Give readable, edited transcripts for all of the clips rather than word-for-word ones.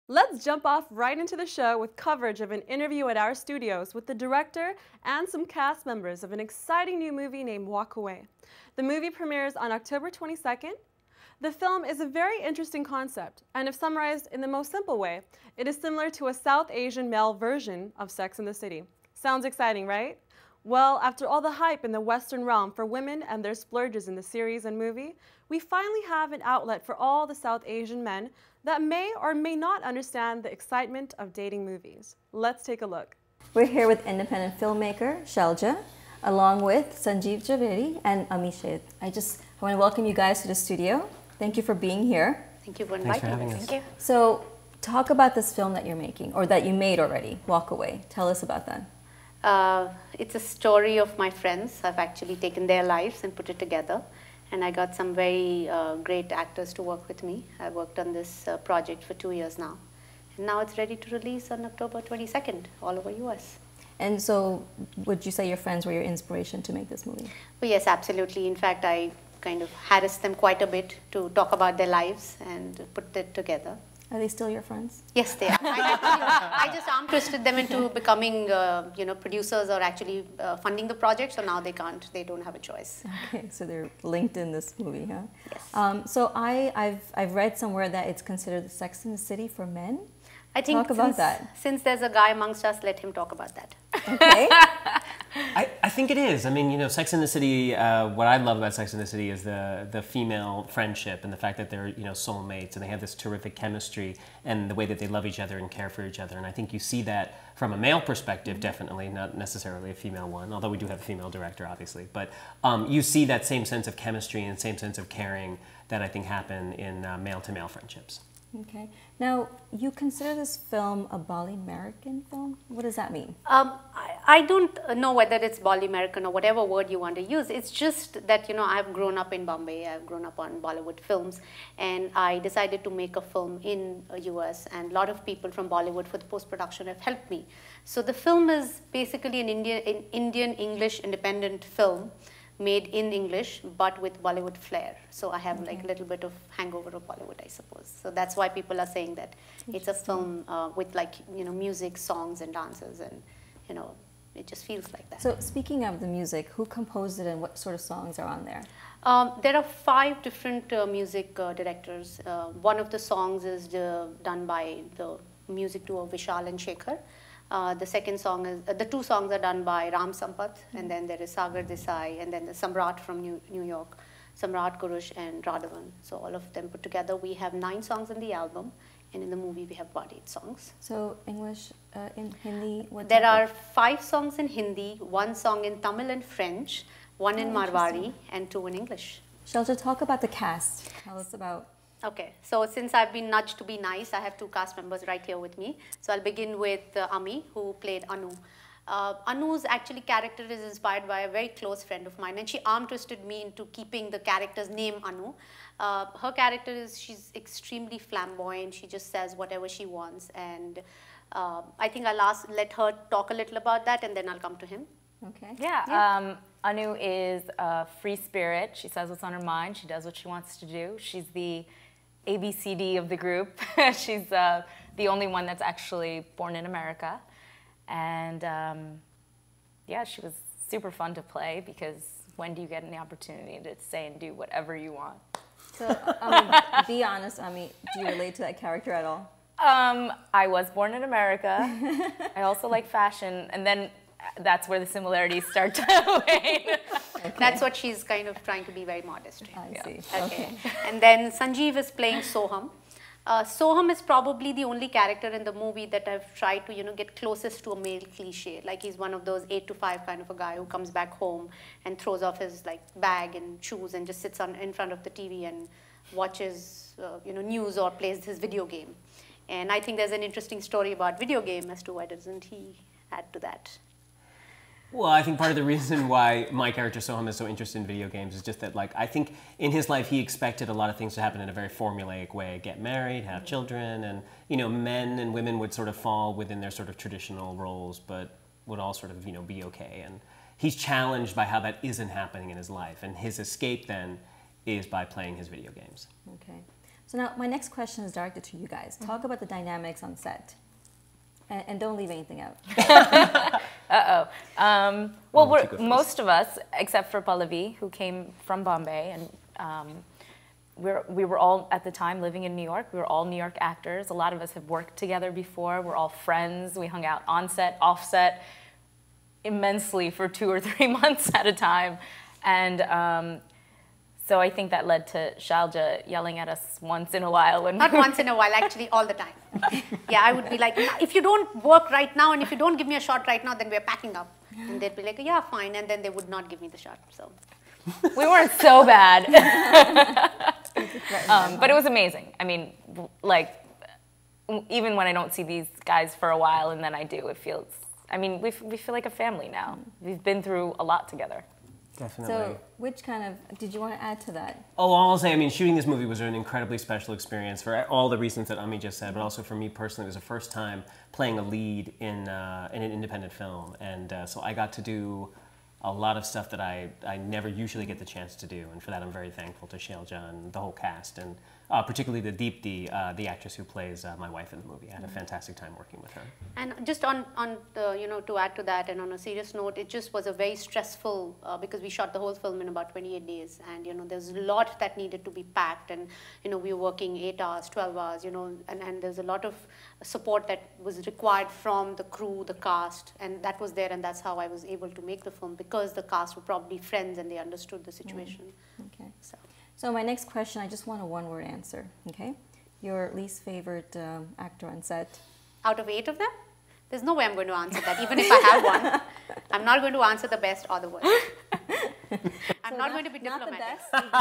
Let's jump off right into the show with coverage of an interview at our studios with the director and some cast members of an exciting new movie named WalkAway. The movie premieres on October 22nd. The film is a very interesting concept, and if summarized in the most simple way, it is similar to a South Asian male version of Sex and the City. Sounds exciting, right? Well, after all the hype in the Western realm for women and their splurges in the series and movie, we finally have an outlet for all the South Asian men that may or may not understand the excitement of dating movies. Let's take a look. We're here with independent filmmaker Shalja, along with Sanjeev Javeri and Amished. I want to welcome you guys to the studio. Thank you for being here. Thank you for inviting us. Thank you. So, talk about this film that you're making, or that you made already, WalkAway. Tell us about that. It's a story of my friends. I've actually taken their lives and put it together. And I got some very great actors to work with me. I worked on this project for 2 years now. And now it's ready to release on October 22nd, all over US. And so, would you say your friends were your inspiration to make this movie? Well, yes, absolutely. In fact, I kind of harassed them quite a bit to talk about their lives and put it together. Are they still your friends? Yes, they are. I just arm twisted them into becoming, producers or actually funding the project. So now they can't. They don't have a choice. Okay, so they're linked in this movie, huh? Yes. So I've read somewhere that it's considered the Sex and the City for men. I think talk about that. Since there's a guy amongst us, let him talk about that. Okay. I think it is. I mean, Sex and the City, what I love about Sex and the City is the female friendship and the fact that they're, soulmates and they have this terrific chemistry and the way that they love each other and care for each other. And I think you see that from a male perspective, definitely, not necessarily a female one, although we do have a female director, obviously. But you see that same sense of chemistry and same sense of caring that I think happen in male-to-male friendships. Okay. Now, you consider this film a Bali-American film? What does that mean? I don't know whether it's Bolly-American or whatever word you want to use. It's just that, I've grown up in Bombay. I've grown up on Bollywood films. And I decided to make a film in US. And a lot of people from Bollywood for the post-production have helped me. So the film is basically an Indian English independent film made in English, but with Bollywood flair. So I have like a little bit of hangover of Bollywood, I suppose. So that's why people are saying that it's a film with music, songs and dances, and it just feels like that. So speaking of the music, who composed it and what sort of songs are on there? There are 5 different music directors. One of the songs is done by the music duo Vishal and Shekhar. The second song is, the 2 songs are done by Ram Sampath, and then there is Sagar Desai, and then the Samrat from New York, Samrat Kurush and Radhavan. So all of them put together. We have 9 songs in the album, and in the movie we have about 8 songs. So English, in Hindi, what There are 5 songs in Hindi, 1 song in Tamil and French, 1 in Marwari, and 2 in English. Shalja, talk about the cast. Tell us about... Okay, so since I've been nudged to be nice, I have 2 cast members right here with me. So I'll begin with Ami, who played Anu. Anu's actually character is inspired by a very close friend of mine, and she arm twisted me into keeping the character's name Anu. Her character is, she's extremely flamboyant. She just says whatever she wants, and I think I'll let her talk a little about that, and then I'll come to him. Okay. Yeah. Anu is a free spirit. She says what's on her mind. She does what she wants to do. She's the ABCD of the group. She's the only one that's actually born in America. And yeah, she was super fun to play because when do you get an opportunity to say and do whatever you want? So, be honest, Ami, do you relate to that character at all? I was born in America. I also like fashion, and then that's where the similarities start to wane. Okay. That's what she's kind of trying to be very modest. I see. Okay. And then Sanjeev is playing Soham. Soham is probably the only character in the movie that I've tried to, get closest to a male cliche. Like he's one of those 8 to 5 kind of a guy who comes back home and throws off his bag and shoes and just sits in front of the TV and watches, news or plays his video game. And I think there's an interesting story about video game as to why doesn't he add to that. Well, I think part of the reason why my character Soham is so interested in video games is just that, I think in his life he expected a lot of things to happen in a very formulaic way. Get married, have children, and, men and women would sort of fall within their sort of traditional roles, but would all sort of, be okay. And he's challenged by how that isn't happening in his life, and his escape then is by playing his video games. Okay. So now my next question is directed to you guys. Talk about the dynamics on set. And don't leave anything out. Uh-oh. Well, most of us, except for Pallavi, who came from Bombay, and we were all, at the time, living in New York. We were all New York actors. A lot of us have worked together before. We're all friends. We hung out on set, off set, immensely for 2 or 3 months at a time. And so I think that led to Shalja yelling at us once in a while. Not once in a while, actually all the time. Yeah, I would be like, if you don't work right now and if you don't give me a shot right now, then we're packing up. And they'd be like, yeah, fine. And then they would not give me the shot. So we weren't so bad. But it was amazing. I mean, like, even when I don't see these guys for a while and then I do, it feels, I mean, we feel like a family now. We've been through a lot together. Definitely. So, which kind of, did you want to add to that? Oh, I'll say, I mean, shooting this movie was an incredibly special experience for all the reasons that Ami just said, but also for me personally, it was the first time playing a lead in an independent film. And so I got to do a lot of stuff that I never usually get the chance to do. And for that, I'm very thankful to Shailja and the whole cast, and particularly the Deepti, the actress who plays my wife in the movie. I had a fantastic time working with her. And just on the, you know, to add to that, and on a serious note, it just was a very stressful, because we shot the whole film in about 28 days, and you know, there's a lot that needed to be packed, and you know, we were working 8 hours, 12 hours, you know, and there's a lot of support that was required from the crew, the cast, and that was there, and that's how I was able to make the film, because the cast were probably friends and they understood the situation. Okay. So my next question, I just want a one-word answer, okay? Your least favorite actor on set? Out of 8 of them? There's no way I'm going to answer that, even if I have one. I'm not going to answer the best or the worst. I'm not going to be diplomatic. Not the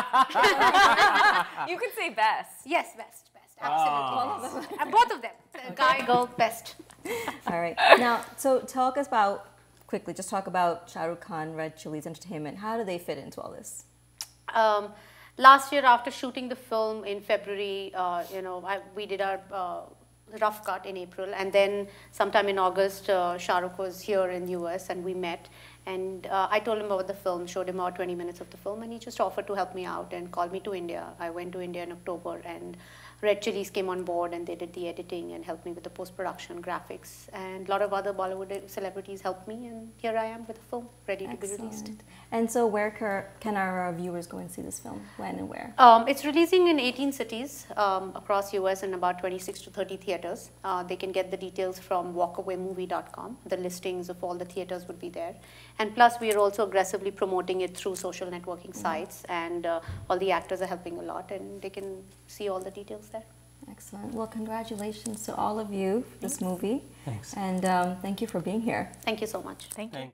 best? You could say best. Yes, best, absolutely. Best. Both of them, guy, girl, best. All right. Now, so talk us about, quickly, just talk about Shah Rukh Khan, Red Chillies Entertainment. How do they fit into all this? Last year, after shooting the film in February, you know, we did our rough cut in April, and then sometime in August, Shah Rukh was here in the US, and we met. And I told him about the film, showed him about 20 minutes of the film, and he just offered to help me out and called me to India. I went to India in October, and Red Chillies came on board, and they did the editing and helped me with the post-production graphics. And a lot of other Bollywood celebrities helped me, and here I am with the film, ready to be released. And so where can our viewers go and see this film? When and where? It's releasing in 18 cities across US and about 26 to 30 theaters. They can get the details from walkawaymovie.com. The listings of all the theaters would be there. And plus, we are also aggressively promoting it through social networking sites, and all the actors are helping a lot, and they can see all the details there. Excellent. Well, congratulations to all of you for this movie. Thanks. And thank you for being here. Thank you so much. Thank you.